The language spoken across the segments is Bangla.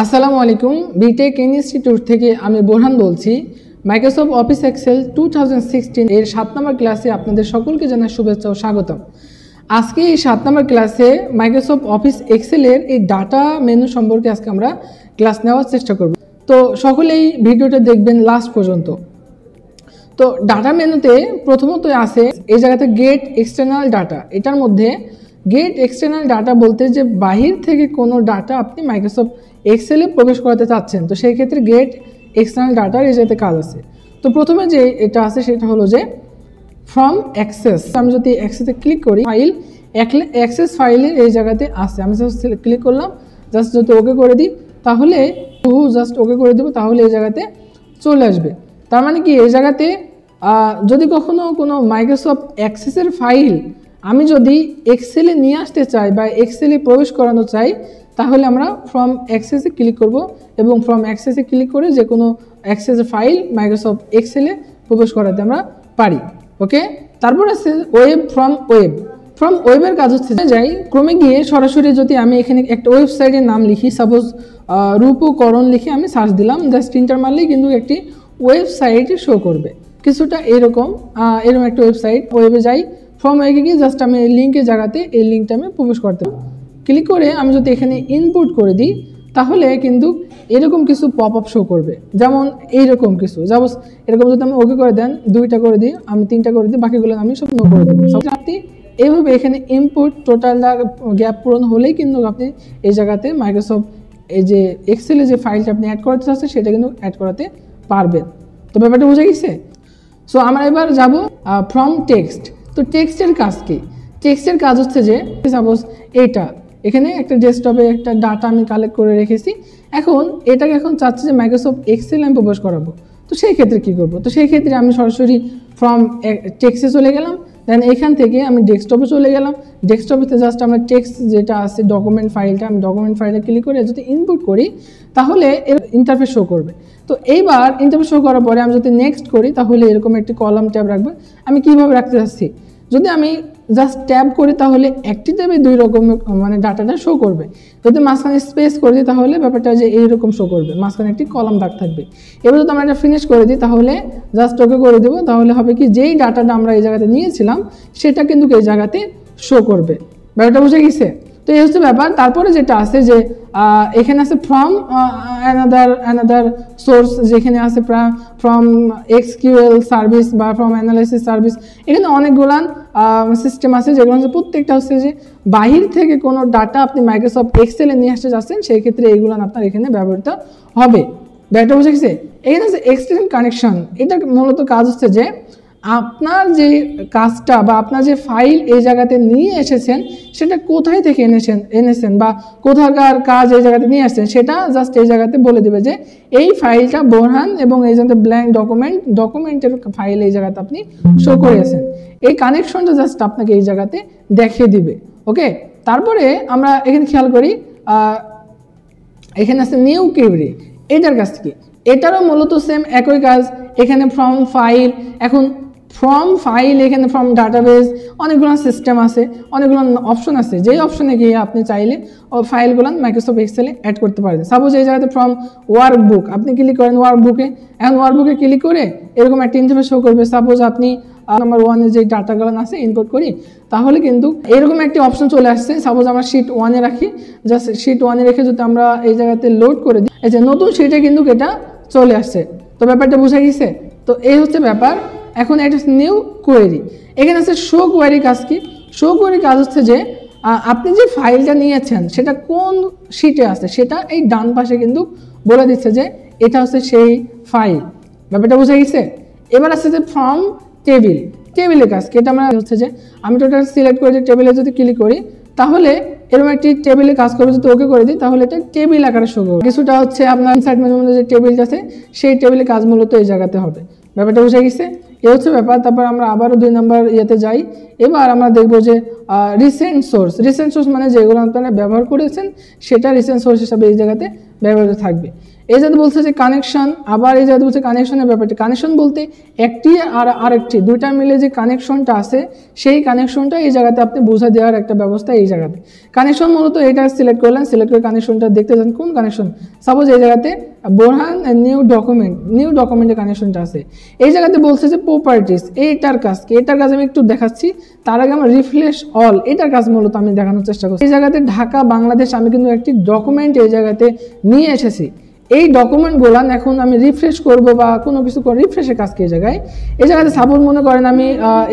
আসসালামু আলাইকুম বিটেক ইনস্টিটিউট থেকে আমি বোরহান বলছি। মাইক্রোসফট অফিস এক্সেল 2016 এর 7 নম্বর ক্লাসে আপনাদের সকলকে জানাই শুভেচ্ছা ও স্বাগতম। আজকে এই 7 নম্বর ক্লাসে মাইক্রোসফট অফিস এক্সেলের এই ডাটা মেনু সম্পর্কে আজকে আমরা ক্লাস নেওয়ার চেষ্টা করব। তো সকলেই ভিডিওটা দেখবেন লাস্ট পর্যন্ত। তো ডাটা মেনুতে প্রথমত আছে এই জায়গাতে গেট এক্সটার্নাল ডাটা। এটার মধ্যে গেট এক্সটার্নাল ডাটা বলতে যে বাহির থেকে কোনো ডাটা আপনি মাইক্রোসফট এক্সেলে প্রবেশ করাতে চাচ্ছেন, তো সেই ক্ষেত্রে গেট এক্সটার্নাল ডাটার এই জায়গাতে কাজ আছে। তো প্রথমে যে এটা আছে সেটা হলো যে ফ্রম অ্যাক্সেস। আমি যদি অ্যাক্সেসে ক্লিক করি, ফাইল অ্যাক্সেস ফাইলের এই জায়গাতে আছে। আমি জাস্ট ক্লিক করলাম, জাস্ট যদি ওকে করে দিই তাহলে জাস্ট ওকে করে দেবো, তাহলে এই জায়গাতে চলে আসবে। তার মানে কি এই জায়গাতে যদি কখনো কোনো মাইক্রোসফট অ্যাক্সেসের ফাইল আমি যদি এক্সেলে নিয়ে আসতে চাই বা এক্সেলে প্রবেশ করানো চাই, তাহলে আমরা ফ্রম অ্যাক্সেসে ক্লিক করব এবং ফ্রম অ্যাক্সেসে ক্লিক করে যে কোনো অ্যাক্সেসের ফাইল মাইক্রোসফট এক্সেলে প্রবেশ করাতে আমরা পারি। ওকে, তারপর আছে ওয়েব। ফ্রম ওয়েবের কাজ হচ্ছে যাই ক্রমে গিয়ে সরাসরি যদি আমি এখানে একটা ওয়েবসাইটের নাম লিখি, সাপোজ রূপকরণ লিখে আমি সার্চ দিলাম, জাস্ট ইন্টার মারলেই কিন্তু একটি ওয়েবসাইট শো করবে কিছুটা এরকম একটা ওয়েবসাইট। ওয়েবে যাই, ফ্রম ওয়েবে গিয়ে জাস্ট আমি এই লিঙ্কের জায়গাতে এই লিঙ্কটা আমি প্রবেশ করতে পারি। ক্লিক করে আমি যদি এখানে ইনপুট করে দিই তাহলে কিন্তু এরকম কিছু পপ আপ শো করবে, যেমন এইরকম কিছু। সাপোজ এরকম যদি আমি ওকে করে দেন, 2টা করে দিই, আমি 3টা করে দিই, বাকিগুলো আমি সব নো করে দেবো। আপনি এইভাবে এখানে ইনপুট টোটাল গ্যাপ পূরণ হলেই কিন্তু আপনি এই জায়গাতে মাইক্রোসফট এই যে এক্সেলে যে ফাইলটা আপনি অ্যাড করাতে চাচ্ছেন সেটা কিন্তু অ্যাড করাতে পারবেন। তো ব্যাপারটা বুঝে গেছে? সো আমরা এবার যাব ফ্রম টেক্সট। তো টেক্সটের কাজ কি? টেক্সটের কাজ হচ্ছে যে সাপোজ এইটা এখানে একটা ডেস্কটপে একটা ডাটা আমি কালেক্ট করে রেখেছি, এখন এটাকে এখন চাচ্ছি যে মাইক্রোসফট এক্সেল আমি প্রবেশ করাবো। তো সেই ক্ষেত্রে কী করবো? তো সেই ক্ষেত্রে আমি সরাসরি ফ্রম টেক্সটে চলে গেলাম, দেন এখান থেকে আমি ডেস্কটপে চলে গেলাম। ডেস্কটপেতে জাস্ট আমরা টেক্সট যেটা আছে ডকুমেন্ট ফাইলটা, আমি ডকুমেন্ট ফাইলে ক্লিক করে যদি ইনপুট করি তাহলে এর ইন্টারফেস শো করবে। তো এইবার ইন্টারফেস শো করার পরে আমি যদি নেক্সট করি তাহলে এরকম একটি কলাম ট্যাব রাখবে। আমি কীভাবে রাখতে চাচ্ছি, যদি আমি জাস্ট ট্যাব করি তাহলে একটি ট্যাবে 2 রকম মানে ডাটাটা শো করবে। যদি মাঝখানে স্পেস করে দিই তাহলে ব্যাপারটা যে এইরকম শো করবে, মাঝখানে একটি কলাম দাগ থাকবে। এবার যদি আমরা এটা ফিনিশ করে দিই তাহলে জাস্ট ওকে করে দেবো, তাহলে হবে কি যেই ডাটাটা আমরা এই জায়গাতে নিয়েছিলাম সেটা কিন্তু এই জায়গাতে শো করবে। ব্যাপারটা বুঝে গেছে? তো এই হচ্ছে ব্যাপার। তারপরে যেটা আছে যে এখানে আছে ফ্রম অ্যানাদার সোর্স, যেখানে আছে ফ্রম এক্সকিউএল সার্ভিস বা ফ্রম অ্যানালাইসিস সার্ভিস। এখানে অনেকগুলান সিস্টেম আছে যেগুলো হচ্ছে প্রত্যেকটা হচ্ছে যে বাহির থেকে কোনো ডাটা আপনি মাইক্রোসফট এক্সেলে নিয়ে আসতে যাচ্ছেন, সেই ক্ষেত্রে এইগুলো আপনার এখানে ব্যবহৃত হবে। ব্যাপারটা বুঝে গেছে? এখানে আছে এক্সটেন্ড কানেকশন। এটা মূলত কাজ হচ্ছে যে আপনার যে কাজটা বা আপনার যে ফাইল এই জায়গাতে নিয়ে এসেছেন সেটা কোথায় থেকে এনেছেন বা কোথাকার কাজ এই জায়গাতে নিয়ে আসছেন সেটা জাস্ট এই জায়গাতে বলে দেবে যে এই ফাইলটা বোরহান এবং এই জায়গাতে ব্ল্যাঙ্ক ডকুমেন্টের ফাইল এই জায়গাতে আপনি শো করেছেন। এই কানেকশনটা জাস্ট আপনাকে এই জায়গাতে দেখিয়ে দিবে। ওকে, তারপরে আমরা এখানে খেয়াল করি এখানে আছে নিউ কিউরি। এটার কাজ কি? এটারও মূলত সেম একই কাজ। এখানে ফ্রম ফাইল, এখন ফ্রম ফাইল, এখানে ফ্রম ডাটাবেস, অনেকগুলো সিস্টেম আছে, অনেকগুলো অপশন আছে, যেই অপশনে গিয়ে আপনি চাইলে ফাইলগুলো মাইক্রোসফট এক্সেলে অ্যাড করতে পারেন। সাপোজ এই জায়গাতে ফ্রম ওয়ার্কবুক আপনি ক্লিক করেন, ওয়ার্কবুকে, এখন ওয়ার্কবুকে ক্লিক করে এরকম একটা ইন্টারফেস শো করবে। সাপোজ আপনি নাম্বার 1-এ যে ডাটাগুলো আছে ইনপুট করি তাহলে কিন্তু এরকম একটি অপশন চলে আসছে। সাপোজ আমরা শিট 1-এ রাখি, জাস্ট শিট 1-এ রেখে যদি আমরা এই জায়গাতে লোড করে দিই, এই যে নতুন শিটে কিন্তু এটা চলে আসছে। তো ব্যাপারটা বোঝা গেছে? তো এই হচ্ছে ব্যাপার। এখন এটা নিউ কোয়েরি। এখানে আছে শো কোয়েরি। কাজ কি? শো কোয়েরি কাজ হচ্ছে যে আপনি যে ফাইলটা নিয়েছেন সেটা কোন শিটে আছে সেটা এই ডান পাশে কিন্তু বলে দিচ্ছে যে এটা হচ্ছে সেই ফাইল। ব্যাপারটা বোঝা গেছে? এবার আছে যে ফ্রম টেবিলের কাজ কি? এটা আমরা হচ্ছে যে আমি টোটাল সিলেক্ট করে যে টেবিলে যদি ক্লিক করি তাহলে এরকম একটি টেবিলে কাজ করবে। যদি ওকে করে দিই তাহলে এটা টেবিল আকারে শো করবে। কিছুটা হচ্ছে আপনার ইনসার্ট মেনুর মধ্যে যে টেবিলটা আছে সেই টেবিলে কাজ মূলত এই জায়গাতে হবে। ব্যাপারটা বুঝে গেছে? এই হচ্ছে ব্যাপার। তারপর আমরা আবারও 2 নম্বর ইয়েতে যাই। এবার আমরা দেখব যে রিসেন্ট সোর্স মানে যেগুলো আপনারা ব্যবহার করেছেন সেটা রিসেন্ট সোর্স হিসাবে এই জায়গাতে ব্যবহৃত থাকবে। এই জায়গাতে বলছে যে কানেকশন, আবার এই জায়গাতে বলছে কানেকশনের ব্যাপারটা। কানেকশন বলতে একটি আর আরেকটি দুইটা মিলে যে কানেকশনটা আছে সেই কানেকশনটা এই জায়গাতে আপনি বুঝা দেওয়ার একটা ব্যবস্থা এই জায়গাতে। কানেকশন মূলত এটা সিলেক্ট করলেন, সিলেক্ট করে কানেকশনটা দেখতে যান কোন কানেকশন। সাপোজ এই জায়গাতে বোরহান নিউ ডকুমেন্টের কানেকশনটা আছে। এই জায়গাতে বলছে যে প্রপার্টিস, এইটার কাজ কি, এটার কাজ আমি একটু দেখাচ্ছি। তার আগে আমার রিফ্রেশ অল, এটার কাজ মূলত আমি দেখানোর চেষ্টা করছি। এই জায়গাতে ঢাকা বাংলাদেশ আমি কিন্তু একটি ডকুমেন্ট এই জায়গাতে নিয়ে এসেছি। এই ডকুমেন্টগুলো এখন আমি রিফ্রেশ করব বা কোনো কিছু করে রিফ্রেশের কাজ কি এই জায়গাতে সাপোজ মনে করেন আমি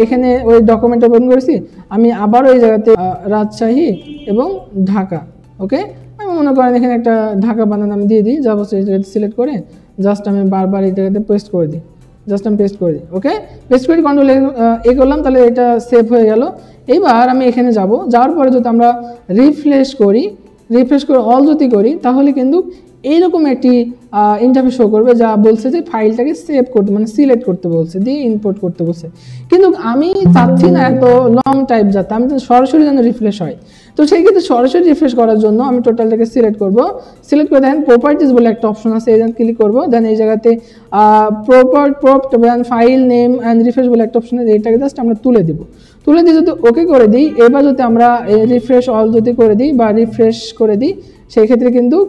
এখানে ওই ডকুমেন্ট ওপেন করেছি, আমি আবারও এই জায়গাতে রাজশাহী এবং ঢাকা, ওকে, আমি মনে করেন এখানে একটা ঢাকা বানান আমি দিয়ে দিই। যাবো এই জায়গাতে সিলেক্ট করে জাস্ট আমি বারবার এই জায়গাতে পেস্ট করে দিই, ওকে, পেস্ট করে কন্ট্রোল এ করলাম, তাহলে এটা সেভ হয়ে গেল। এইবার আমি এখানে যাব, যাওয়ার পরে যদি আমরা রিফ্রেশ করে অল যদি করি তাহলে কিন্তু এইরকম একটি ইন্টারফেস শো করবে যা বলছে যে ফাইলটাকে সেভ করতে মানে সিলেক্ট করতে বলছে, দিয়ে ইম্পোর্ট করতে বলছে। কিন্তু আমি চাচ্ছি না এত লং টাইপ যাতে, আমি সরাসরি যেন রিফ্রেশ হয়। তো সেই ক্ষেত্রে সরাসরি রিফ্রেশ করার জন্য আমি টোটালটাকে সিলেক্ট করে দেখেন প্রপার্টিস বলে একটা অপশন আছে, এই ক্লিক করবো। দেন এই জায়গাতে ফাইল নেম অ্যান্ড রিফ্রেশ বলে একটা অপশন আছে, এইটাকে জাস্ট আমরা তুলে দিয়ে যদি ওকে করে দিই, এবার যদি আমরা রিফ্রেশ অল যদি করে দিই বা রিফ্রেশ করে দিই, সেই ক্ষেত্রে কিন্তু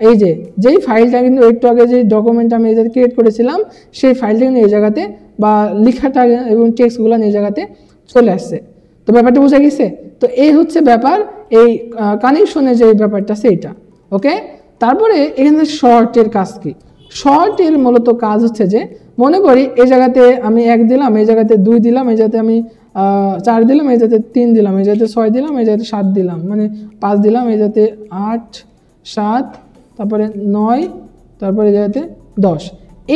এই যেই ফাইলটা কিন্তু একটু আগে যে ডকুমেন্ট আমি এই জায়গায় ক্রিয়েট করেছিলাম সেই ফাইলটা কিন্তু এই জায়গাতে বা লেখাটা এবং টেক্সটগুলো এই জায়গাতে চলে আসছে। তো ব্যাপারটা বোঝা গেছে? তো এই হচ্ছে ব্যাপার, এই কানেকশনের যে ব্যাপারটা সেইটা, ওকে। তারপরে এখানে শর্টের কাজ কি? শর্টের মূলত কাজ হচ্ছে যে মনে করি এই জায়গাতে আমি 1 দিলাম, এই জায়গাতে 2 দিলাম, এই জায়গাতে আমি 4 দিলাম, এই জায়গাতে 3 দিলাম, এই জায়গাতে 6 দিলাম, এই জায়গাতে 7 দিলাম, মানে 5 দিলাম, এই জায়গাতে 8 7 তারপরে 9 তারপরে জায়গাতে 10।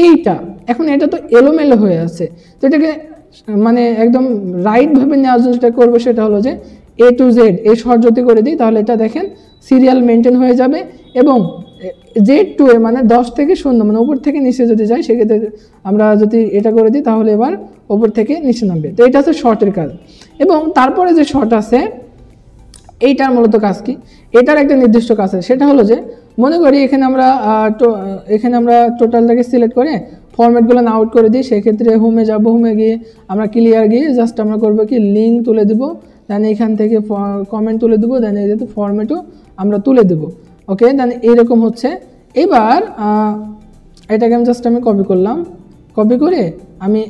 এইটা এখন এটা তো এলোমেলো হয়ে আছে, তো এটাকে মানে একদম রাইটভাবে নেওয়ার জন্য যেটা করবো সেটা হলো যে A to Z এই শর্ট যদি করে দিই তাহলে এটা দেখেন সিরিয়াল মেনটেন হয়ে যাবে। এবং Z to A মানে 10 থেকে 0 মানে উপর থেকে নিচে যদি যাই সেক্ষেত্রে আমরা যদি এটা করে দিই তাহলে এবার উপর থেকে নিচে নামবে। তো এটা হচ্ছে শর্টের কাজ। এবং তারপরে যে শর্ট আছে এইটার মূলত কাজ কি? এটার একটা নির্দিষ্ট কাজ আছে, সেটা হলো যে মনে করি এখানে আমরা টোটালটাকে সিলেক্ট করে ফরম্যাটগুলো আউট করে দিই। সেক্ষেত্রে হোমে যাব, হোমে গিয়ে আমরা ক্লিয়ার গিয়ে জাস্ট আমরা করবো কি লিঙ্ক তুলে দেবো, দেন এখান থেকে কমেন্ট তুলে দেবো, দেন এই যেহেতু ফরম্যাটও আমরা তুলে দেবো, ওকে। দেন এইরকম হচ্ছে। এবার এটাকে আমি কপি করলাম, কপি করে আমি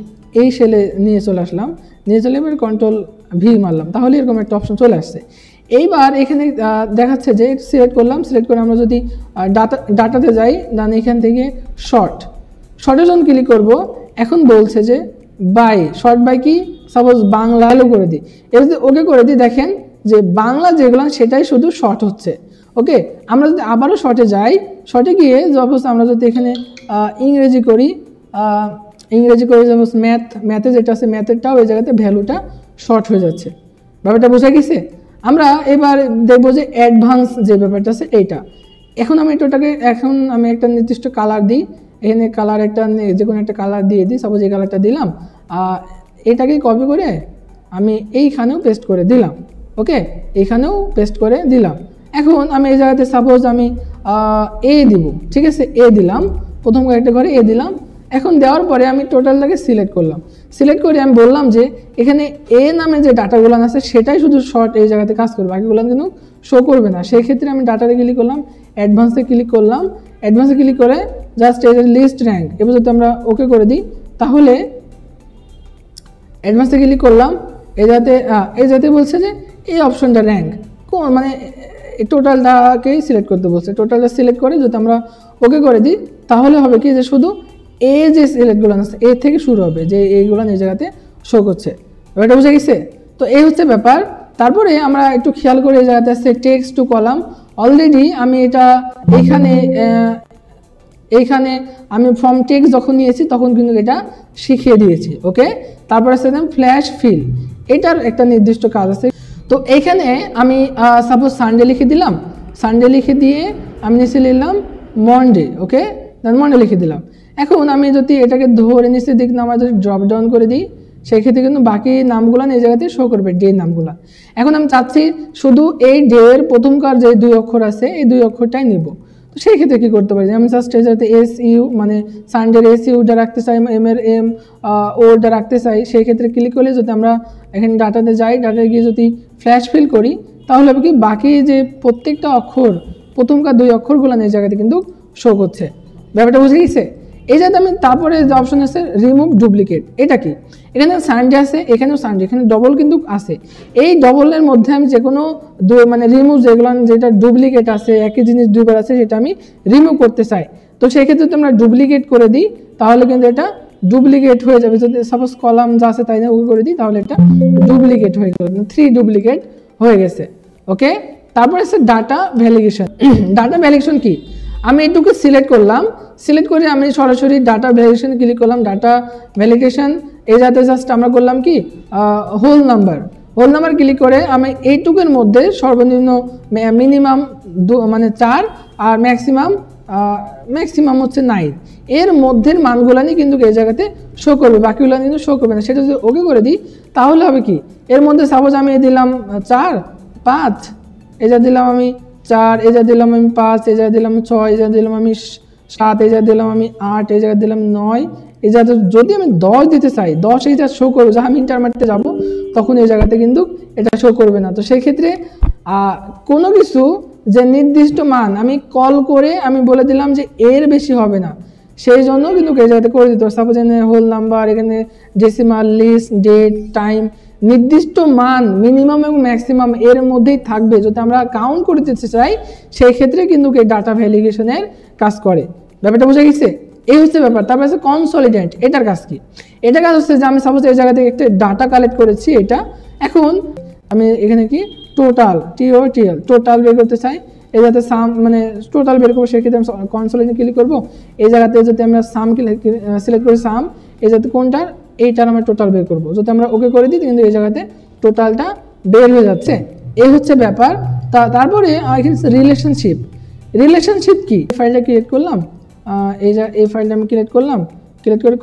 এই সেলে নিয়ে চলে আসলাম, এবার কন্ট্রোল ভি মারলাম, তাহলে এরকম একটা অপশন চলে আসছে। এইবার এখানে দেখাচ্ছে যে সিলেক্ট করে আমরা যদি ডাটাতে যাই, দেন এখান থেকে শর্টের জন্য ক্লিক করব। এখন বলছে যে শর্ট বাই কি, সাপোজ বাংলা করে দিই, এবার যদি ওকে করে দিই দেখেন যে বাংলা যেগুলো সেটাই শুধু শর্ট হচ্ছে, ওকে। আমরা যদি আবারও শর্টে গিয়ে সাপোজ আমরা যদি এখানে ইংরেজি করি সাপোজ ম্যাথে যেটা আছে ম্যাথেরটাও এই জায়গাতে ভ্যালুটা শর্ট হয়ে যাচ্ছে। ব্যাপারটা বোঝা গেছে? আমরা এবার দেখবো যে অ্যাডভান্স যে ব্যাপারটা আছে এইটা। এখন আমি একটা নির্দিষ্ট কালার দিই, এখানে কালার যে কোনো একটা কালার দিয়ে দিই, সাপোজ এই কালারটা দিলাম, এটাকে কপি করে আমি এইখানেও পেস্ট করে দিলাম, ওকে, এইখানেও পেস্ট করে দিলাম। এখন আমি এই জায়গাতে সাপোজ আমি এ দিব, ঠিক আছে, এ দিলাম, প্রথম কয়েকটা ঘরে এ দিলাম। এখন দেওয়ার পরে আমি টোটালটাকে সিলেক্ট করে আমি বললাম যে এখানে এ নামে যে ডাটাগুলো আছে সেটাই শুধু শর্ট এই জায়গাতে কাজ করবে, বাকিগুলো কিন্তু শো করবে না। সেই ক্ষেত্রে আমি ডাটাতে ক্লিক করলাম, অ্যাডভান্সে ক্লিক করে জাস্ট এই যে লিস্ট র্যাঙ্ক, এবার যদি আমরা ওকে করে দিই তাহলে অ্যাডভান্সে ক্লিক করলাম, এই যাতে বলছে যে এই অপশনটা র্যাঙ্ক মানে টোটালটাকেই সিলেক্ট করতে বলছে। টোটালটা সিলেক্ট করে যদি আমরা ওকে করে দিই তাহলে হবে কি যে শুধু এ যে সিলেক্টগুলো আছে এর থেকে শুরু হবে, যে এইগুলো এই জায়গাতে শো করছে। এটা বুঝে গেছে? তো এই হচ্ছে ব্যাপার। তারপরে আমরা একটু খেয়াল করে এই জায়গাতে আছে টেক্সট টু কলাম। অলরেডি আমি এটা এইখানে আমি ফ্রম টেক্সট যখন নিয়েছি তখন কিন্তু এটা শিখিয়ে দিয়েছি, ওকে। তারপরে আছে ফ্ল্যাশ ফিল, এটার একটা নির্দিষ্ট কাজ আছে। তো এইখানে আমি সাপোজ সানডে লিখে দিলাম, সানডে লিখে দিয়ে আমি নিচে নিলাম মন্ডে, ওকে, দেন মন্ডে লিখে দিলাম। এখন আমি যদি এটাকে ধরে নিচের দিক নামা যদি ড্রপ ডাউন করে দিই, সেই ক্ষেত্রে কিন্তু বাকি নামগুলো এই জায়গাতে শো করবে, ডে নামগুলো। এখন আমি চাচ্ছি শুধু এই ডে এর প্রথমকার যে 2 অক্ষর আছে এই 2 অক্ষরটাই নিব। তো সেই ক্ষেত্রে কী করতে পারি, আমি জাস্ট এই যাতে এস ইউ মানে সানডের এস ইউটা রাখতে চাই, এম এর এম ওটা রাখতে চাই, সেই ক্ষেত্রে ক্লিক করলে যদি আমরা এখানে ডাটাতে যাই, ডাটায় গিয়ে যদি ফ্ল্যাশ ফিল করি, তাহলে হবে কি বাকি যে প্রত্যেকটা অক্ষর প্রথমকার 2 অক্ষরগুলো এই জায়গাতে কিন্তু শো করছে। ব্যাপারটা বুঝে গেছে? এই যাতে আমি তারপরে যে অপশন আছে রিমুভ ডুপ্লিকেট, এটা কি, এখানে সানডে আছে, এখানেও সানডে, এখানে ডবল কিন্তু আছে। এই ডবলের মধ্যে আমি যে কোনো মানে রিমুভ যেগুলো যেটা ডুপ্লিকেট আছে, একই জিনিস দুইবার আছে, সেটা আমি রিমুভ করতে চাই। তো সেই ক্ষেত্রে যদি আমরা ডুপ্লিকেট করে দিই তাহলে কিন্তু এটা ডুপ্লিকেট হয়ে যাবে। যদি সাপোজ কলাম যা আছে তাই না ওকে করে দিই তাহলে এটা ডুপ্লিকেট হয়ে যাবে, 3 ডুপ্লিকেট হয়ে গেছে। ওকে, তারপর আছে ডাটা ভ্যালিডেশন। ডাটা ভ্যালিডেশন কি, আমি এটুকু সিলেক্ট করলাম, সিলেক্ট করে আমি সরাসরি ডাটা ভ্যালিডেশন ক্লিক করলাম। ডাটা ভ্যালিডেশন এই যাতে জাস্ট আমরা করলাম কি হোল নাম্বার ক্লিক করে আমি এইটুকুর মধ্যে সর্বনিম্ন মিনিমাম মানে 4 আর ম্যাক্সিমাম হচ্ছে 9, এর মধ্যের মানগুলো নিয়ে কিন্তু এই জায়গাতে শো করবে, বাকিগুলো কিন্তু শো করবে না। সেটা যদি ওকে করে দিই তাহলে হবে কি, এর মধ্যে সাপোজ আমি দিলাম 4 5, এই যা দিলাম আমি 4, এই যা দিলাম আমি 5, এই যা দিলাম 6, এই যা দিলাম আমি 7, এই যা দিলাম আমি 8, এই জায়গায় দিলাম 9, এই জায়গাতে যদি আমি 10 দিতে চাই 10 এই যা শো করবে, যা আমি ইন্টারমিডিয়েটে যাব তখন এই জায়গাতে কিন্তু এটা শো করবে না। তো সেই ক্ষেত্রে কোনো কিছু যে নির্দিষ্ট মান আমি কল করে আমি বলে দিলাম যে এর বেশি হবে না, সেই জন্য কিন্তু এই জায়গাতে করে দিতে হবে। সাপোজ এখানে হোল নাম্বার, এখানে ডেসিমাল, লিস্ট, ডেট, টাইম, নির্দিষ্ট মান মিনিমাম এবং ম্যাক্সিমাম এর মধ্যেই থাকবে। যদি আমরা কাউন্ট করে দিতে চাই সেই ক্ষেত্রে কিন্তু এই ডাটা ভ্যালিডেশনের কাজ করে। ব্যাপারটা বুঝে গেছে? এই হচ্ছে ব্যাপার। তারপর আছে কনসলিডেন্ট, এটার কাজ কি, এটার কাজ হচ্ছে যে আমি সাপোজ এই জায়গা থেকে একটা ডাটা কালেক্ট করেছি, এটা এখন আমি এখানে কি টোটাল টোটাল বের করতে চাই, এই যাতে সাম মানে টোটাল বের করবো, সেক্ষেত্রে আমি কনসোলেশন ক্লিক করবো। এই জায়গাতে যদি আমরা সাম সিলেক্ট করি, সাম এই যাতে কোনটার এইটার আমরা টোটাল বের করবো, যদি আমরা ওকে করে দিই কিন্তু এই জায়গাতে টোটালটা বের হয়ে যাচ্ছে। এই হচ্ছে ব্যাপার। তারপরে এখানে রিলেশনশিপ কি, ফাইলটা ক্রিয়েট করলাম, এই ফাইলটা আমি ক্রিয়েট করে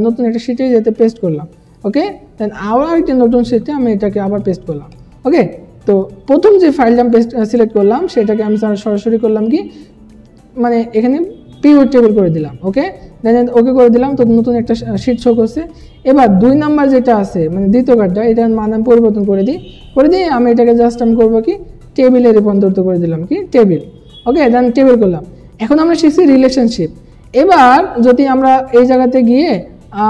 নতুন একটা শিটে যেতে পেস্ট করলাম। ওকে, দেন আবার একটা নতুন শিটে আমি এটাকে আবার পেস্ট করলাম। ওকে, তো প্রথম যে ফাইলটা আমি সিলেক্ট করলাম সেটাকে আমি সরাসরি করলাম কি মানে এখানে পিভট টেবিল করে দিলাম। ওকে, দেন ওকে করে দিলাম, তো নতুন একটা শিট শো করছে। এবার 2 নাম্বার যেটা আছে মানে দ্বিতীয় কার্ডটা, এটার মান আমি পরিবর্তন করে দিই আমি এটাকে জাস্ট আমি করবো কি টেবিলে রূপান্তরিত করে দিলাম, কি টেবিল। ওকে, দেন টেবিল করলাম। এখন আমরা শিখছি রিলেশনশিপ। এবার যদি আমরা এই জায়গাতে গিয়ে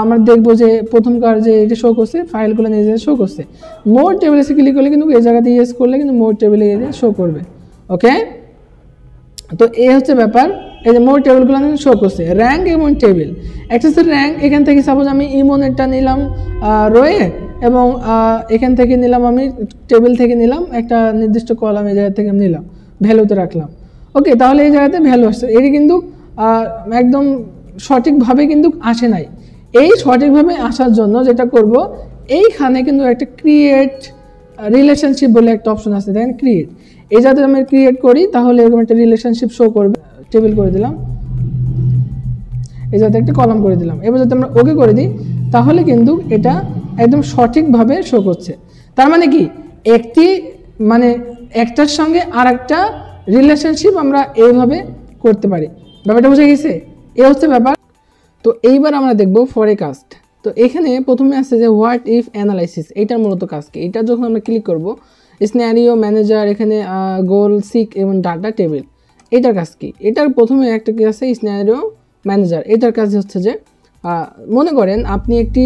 আমরা দেখবো যে প্রথমকার যে এটা শো করছে ফাইলগুলো নিজে শো করছে, মোর টেবিলে ক্লিক করলে কিন্তু এই জায়গাতে ইয়েস করলে কিন্তু মোর টেবিলে শো করবে। ওকে, তো এই হচ্ছে ব্যাপার। এই যে মোর টেবিলগুলো শো করছে, র্যাঙ্ক এবং টেবিল। একটা হচ্ছে র্যাঙ্ক, এখান থেকে সাপোজ আমি ইমোনেটটা নিলাম রয়ে, এবং এখান থেকে নিলাম আমি টেবিল থেকে নিলাম একটা নির্দিষ্ট কলাম, এই জায়গা থেকে নিলাম, ভ্যালুতে রাখলাম। ওকে, তাহলে এই জায়গাতে ভ্যালু আসছে। এটি কিন্তু একদম সঠিকভাবে কিন্তু আসে নাই। এই সঠিকভাবে আসার জন্য যেটা করব, এইখানে কিন্তু একটা ক্রিয়েট রিলেশনশিপ বলে একটা অপশন আছে, দেখেন ক্রিয়েট। এই যাতে আমি ক্রিয়েট করি তাহলে এরকম একটা রিলেশনশিপ শো করবে। টেবিল করে দিলাম, এই যাতে একটা কলাম করে দিলাম। এবার যদি আমরা ওকে করে দিই তাহলে কিন্তু এটা একদম সঠিকভাবে শো করছে। তার মানে কি মানে একটার সঙ্গে আর একটা রিলেশনশিপ আমরা এইভাবে করতে পারি। ব্যাপারটা বুঝে গেছে? এই হচ্ছে ব্যাপার। তো এইবার আমরা দেখব ফরকাস্ট। তো এখানে প্রথমে আছে যে হোয়াট ইফ অ্যানালাইসিস, এইটার মূলত কাজ কি, এটা যখন আমরা ক্লিক করব সিনারিও ম্যানেজার, এখানে গোল, সিক এবং ডাটা টেবিল, এটার কাজ কি, এটার প্রথমে একটা কি আছে সিনারিও ম্যানেজার। এটার কাজ হচ্ছে যে মনে করেন আপনি একটি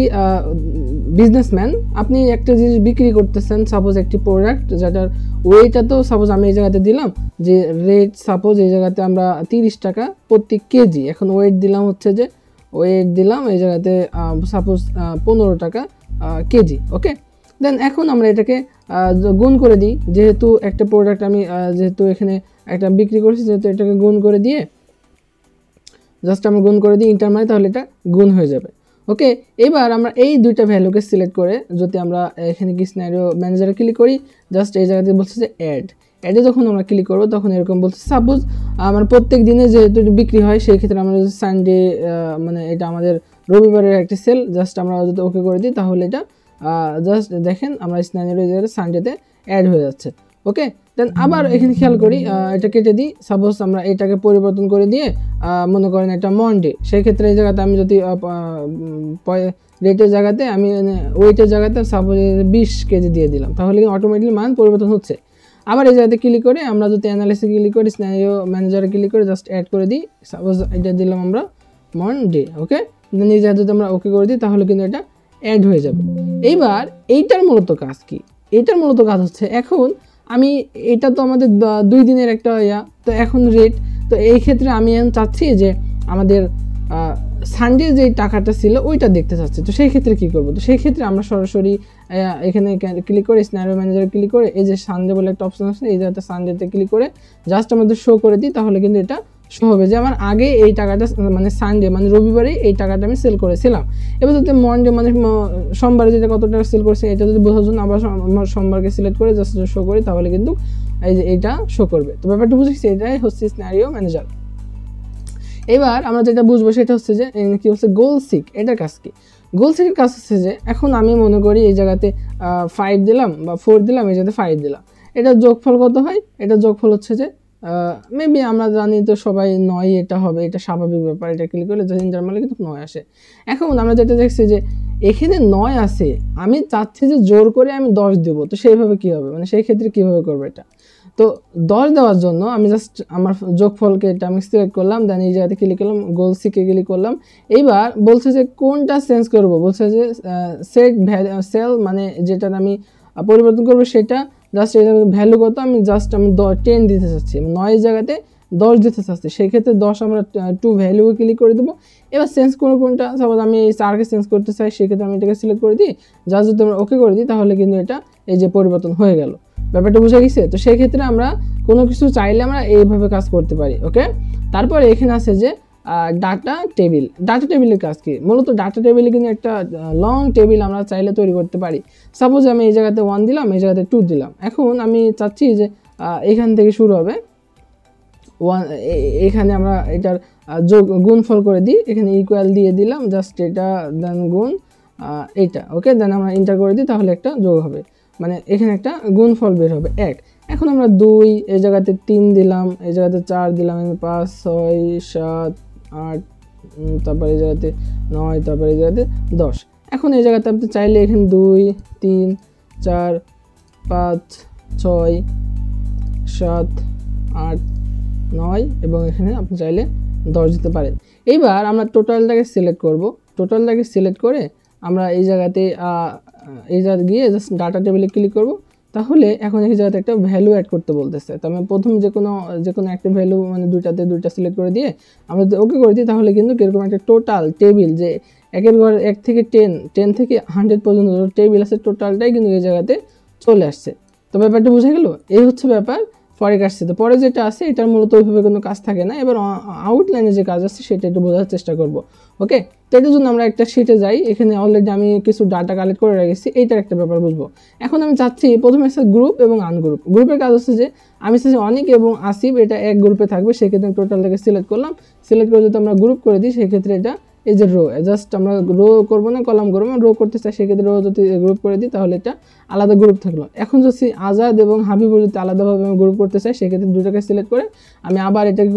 বিজনেসম্যান, আপনি একটা জিনিস বিক্রি করতেছেন, সাপোজ একটি প্রোডাক্ট যেটার ওয়েটটা তো সাপোজ আমি এই জায়গাতে দিলাম যে রেট, সাপোজ এই জায়গাতে আমরা 30 টাকা প্রতি কেজি, এখন ওয়েট দিলাম হচ্ছে যে ওয়েট দিলাম এই জায়গাতে সাপোজ 15 টাকা কেজি। ওকে, দেন এখন আমরা এটাকে গুণ করে দিই, যেহেতু একটা প্রোডাক্ট আমি যেহেতু এখানে একটা বিক্রি করছি, যেহেতু এটাকে গুণ করে দিয়ে জাস্ট আমরা গুণ করে দিই ইন্টার মানে, তাহলে এটা গুণ হয়ে যাবে। ওকে, এবার আমরা এই দুইটা ভ্যালুকে সিলেক্ট করে যদি আমরা এখানে কি সিনারিও ম্যানেজারে ক্লিক করি, জাস্ট এই জায়গাতে বলছে যে অ্যাড, অ্যাডে যখন আমরা ক্লিক করবো তখন এরকম বলছে সাপোজ আমার প্রত্যেক দিনে যেহেতু বিক্রি হয় সেই ক্ষেত্রে আমরা যদি সানডে মানে এটা আমাদের রবিবারের একটা সেল জাস্ট আমরা যদি ওকে করে দিই তাহলে এটা জাস্ট দেখেন আমরা স্ন্যানের জায়গায় সানডেতে অ্যাড হয়ে যাচ্ছে। ওকে, দেন আবার এখানে খেয়াল করি এটা কেটে দিই। সাপোজ আমরা এটাকে পরিবর্তন করে দিয়ে মনে করেন এটা মন্ডে, সেই ক্ষেত্রে এই জায়গাতে আমি যদি রেটের জায়গাতে আমি ওয়েটের জায়গাতে সাপোজ 20 কেজি দিয়ে দিলাম তাহলে অটোমেটিকলি মান পরিবর্তন হচ্ছে। আবার এই জায়গাতে ক্লিক করে আমরা যদি অ্যানালাইসিস ক্লিক করি সিনারিও ম্যানেজারে ক্লিক করে জাস্ট অ্যাড করে দিই। সাপোজ এটা দিলাম আমরা মন্ডে। ওকে, দেন এই জায়গাতে যদি আমরা ওকে করে দিই তাহলে কিন্তু এটা অ্যাড হয়ে যাবে। এইবার এইটার মূলত কাজ কি? এইটার মূলত কাজ হচ্ছে এখন আমি এটা তো আমাদের 2 দিনের একটা তো এখন রেট, তো এই ক্ষেত্রে আমি চাচ্ছি যে আমাদের সানডে যে টাকাটা ছিল ওইটা দেখতে চাচ্ছি। তো সেই ক্ষেত্রে কি করব? তো সেই ক্ষেত্রে আমরা সরাসরি এখানে ক্লিক করে সিনারিও ম্যানেজারে ক্লিক করে এই যে সানডে বলে একটা অপশন আছে এই জায়গাতে সানডেতে ক্লিক করে জাস্ট আমাদের শো করে দিই তাহলে কিন্তু এটা শো হবে যে আমার আগে এই টাকাটা মানে সানডে মানে রবিবারে এই টাকাটা আমি সেল করেছিলাম। এবার যদি মন্ডে মানে সোমবারে যেটা কত টাকা সেল করেছে এটা যদি বোঝার জন্য আবার সোমবারকে সিলেক্ট করে জাস্ট শো করি তাহলে কিন্তু এই যে এইটা শো করবে। তো ব্যাপারটা বুঝেছি, এটাই হচ্ছে সিনারিও ম্যানেজার। এবার আমরা যেটা বুঝবো সেটা হচ্ছে যে কি হচ্ছে গোল সিক। এটার কাজ কি? গোল সিকের কাজ হচ্ছে যে এখন আমি মনে করি এই জায়গাতে 5 দিলাম বা 4 দিলাম, এই জায়গাতে 5 দিলাম, এটা যোগফল কত হয়? এটা যোগফল হচ্ছে যে মেবি আমরা জানি তো সবাই 9 এটা হবে, এটা স্বাভাবিক ব্যাপার। এটা ক্লিক করলে জার্মালে কিন্তু 9 আসে। এখন আমরা যেটা দেখছি যে এখানে 9 আছে, আমি চাচ্ছি যে জোর করে আমি 10 দেবো, তো সেইভাবে কি হবে মানে সেই ক্ষেত্রে কিভাবে করবো এটা? তো 10 দেওয়ার জন্য আমি জাস্ট আমার যোগফলকে এটা আমি সিলেক্ট করলাম, দেন এই জায়গাতে ক্লিক করলাম, গোল সিকে ক্লিক করলাম। এইবার বলছে যে কোনটা চেঞ্জ করব, বলছে যে সেট সেল মানে যেটা আমি পরিবর্তন করবো সেটা জাস্ট এই ভ্যালু কত আমি জাস্ট আমি 10 দিতে চাচ্ছি, 9 জায়গাতে 10 দিতে চাচ্ছি, সেই ক্ষেত্রে 10 আমরা টু ভ্যালু ক্লিক করে দেবো। এবার চেঞ্জ করবো কোনটা, সাপোজ আমি এই 4কে চেঞ্জ করতে চাই, সেক্ষেত্রে আমি এটাকে সিলেক্ট করে দিই, জাস্ট যদি আমরা ওকে করে দিই তাহলে কিন্তু এটা এই যে পরিবর্তন হয়ে গেল। ব্যাপারটা বুঝে গেছে? তো সেই ক্ষেত্রে আমরা কোনো কিছু চাইলে আমরা এইভাবে কাজ করতে পারি। ওকে, তারপর এখানে আছে যে ডাটা টেবিল। ডাটা টেবিলের কাজ কি? মূলত ডাটা টেবিলে কিন্তু একটা লং টেবিল আমরা চাইলে তৈরি করতে পারি। সাপোজ আমি এই জায়গাতে 1 দিলাম, এই জায়গাতে 2 দিলাম, এখন আমি চাচ্ছি যে এখান থেকে শুরু হবে 1, এখানে আমরা এটার গুণফল করে দিই, এখানে ইকুয়াল দিয়ে দিলাম জাস্ট এটা, দেন গুণ এইটা। ওকে, দেন আমরা এন্টার করে দিই তাহলে একটা যোগ হবে, মানে এখানে একটা গুণফল বের হবে 1। এখন আমরা 2 এই জায়গাতে 3 দিলাম, এই জায়গাতে 4 দিলাম, 5 6 7 8, তারপর এই জায়গাতে 9, তারপর এই জায়গাতে 10। এখন এই জায়গাতে আপনি চাইলে এখানে 2 3 4 5 6 7 8 9 এবং এখানে আপনি চাইলে 10 দিতে পারেন। এইবার আমরা টোটালটাকে সিলেক্ট করব। টোটালটাকে সিলেক্ট করে আমরা এই জায়গাতে এই জায়গায় গিয়ে জাস্ট ডাটা টেবিলে ক্লিক করব। তাহলে এখন এই জায়গাতে একটা ভ্যালু অ্যাড করতে বলতেছে। তো আমি প্রথম যে কোনো একটা ভ্যালু মানে দুইটা সিলেক্ট করে দিয়ে আমরা যদি ওকে করে দিই তাহলে কিন্তু এরকম একটা টোটাল টেবিল যে 1 থেকে 10 থেকে 100 পর্যন্ত টেবিল আছে টোটালটাই কিন্তু এই জায়গাতে চলে আসছে। তো ব্যাপারটা বুঝে গেল? এই হচ্ছে ব্যাপার ফরেকাস্টে। তো পরে যেটা আছে এটার মূলত ওইভাবে কোনো কাজ থাকে না। এবার আউটলাইনে যে কাজ আছে সেটা একটু বোঝার চেষ্টা করব। ওকে, তো এটার জন্য আমরা একটা শিটে যাই, এখানে অলরেডি আমি কিছু ডাটা কালেক্ট করে রেখেছি, এইটার একটা ব্যাপার বুঝবো। এখন আমি চাচ্ছি প্রথমে আছে গ্রুপ এবং আনগ্রুপ। গ্রুপের কাজ হচ্ছে যে আমি চাচ্ছি অনিক এবং আসিফ এটা এক গ্রুপে থাকবে, সেক্ষেত্রে টোটালটাকে সিলেক্ট করলাম। সিলেক্ট করে যদি আমরা গ্রুপ করে দিই সেক্ষেত্রে এটা এই যে রো, জাস্ট আমরা রো করবো না কলাম করবো, রো করতে চাই সেক্ষেত্রে রো যদি গ্রুপ করে দিই তাহলে এটা আলাদা গ্রুপ থাকলো। এখন যদি আজাদ এবং হাবিবুর যদি আলাদাভাবে আমি গ্রুপ করতে চাই সেক্ষেত্রে দুটোকে সিলেক্ট করে আমি আবার এটাকে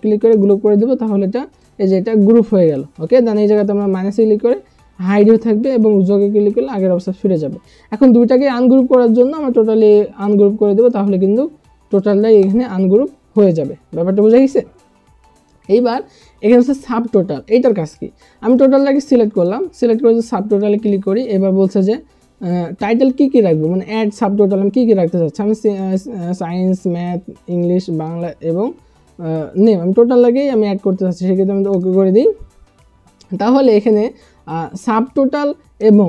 ক্লিক করে গ্রুপ করে দেবো, তাহলে এটা এই যে এটা গ্রুপ হয়ে গেল। ওকে, দেন এই জায়গাতে আমরা মাইনাসে ক্লিক করে হাইডও থাকবে এবং যোগে ক্লিক করলে আগের অবস্থা ফিরে যাবে। এখন দুইটাকে আনগ্রুপ করার জন্য আমরা টোটালি আনগ্রুপ করে দেবো, তাহলে কিন্তু টোটালটাই এখানে আনগ্রুপ হয়ে যাবে। ব্যাপারটা বোঝা গেছে? এইবার এখানে হচ্ছে সাব টোটাল। এইটার কাজ কি? আমি টোটালটাকে সিলেক্ট করলাম, সিলেক্ট করে সাব টোটালে ক্লিক করি। এবার বলছে যে টাইটেল কী কী রাখবো, মানে অ্যাড সাব টোটাল আমি কী কী রাখতে চাচ্ছি। আমি সায়েন্স, ম্যাথ, ইংলিশ, বাংলা এবং নেম আমি টোটাল লাগেই আমি অ্যাড করতে চাচ্ছি, সেক্ষেত্রে আমি ওকে করে দিই। তাহলে এখানে সাব টোটাল এবং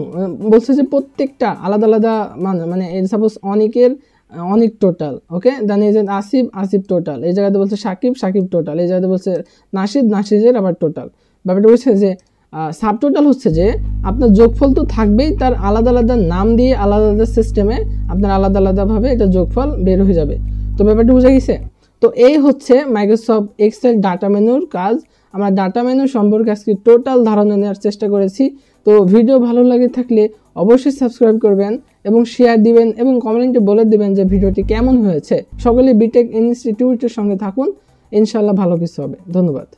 বলছে যে প্রত্যেকটা আলাদা আলাদা মানে সাপোজ অনেক টোটাল। ওকে, দেন এই যে আসিফ টোটাল, এই জায়গাতে বলছে সাকিব টোটাল, এই জায়গাতে বলছে নাসিদের আবার টোটাল। ব্যাপারটা বলছে যে সাব টোটাল হচ্ছে যে আপনার যোগফল তো থাকবেই, তার আলাদা আলাদা নাম দিয়ে আলাদা আলাদা সিস্টেমে আপনার আলাদা আলাদাভাবে এটা যোগফল বের হয়ে যাবে। তো তো ব্যাপারটা বোঝা গেছে। তো এই হচ্ছে মাইক্রোসফট এক্সেল ডাটা মেনুর কাজ। আমরা ডাটা মেনু সম্পর্কে আজকে টোটাল ধারণা নেওয়ার চেষ্টা করেছি। তো ভিডিও ভালো লাগে থাকলে অবশ্যই সাবস্ক্রাইব করবেন এবং শেয়ার দিবেন এবং কমেন্টে বলে দিবেন যে ভিডিওটি কেমন হয়েছে। সকলে বিটেক ইনস্টিটিউটের সঙ্গে থাকুন, ইনশাল্লাহ ভালো কিছু হবে। ধন্যবাদ।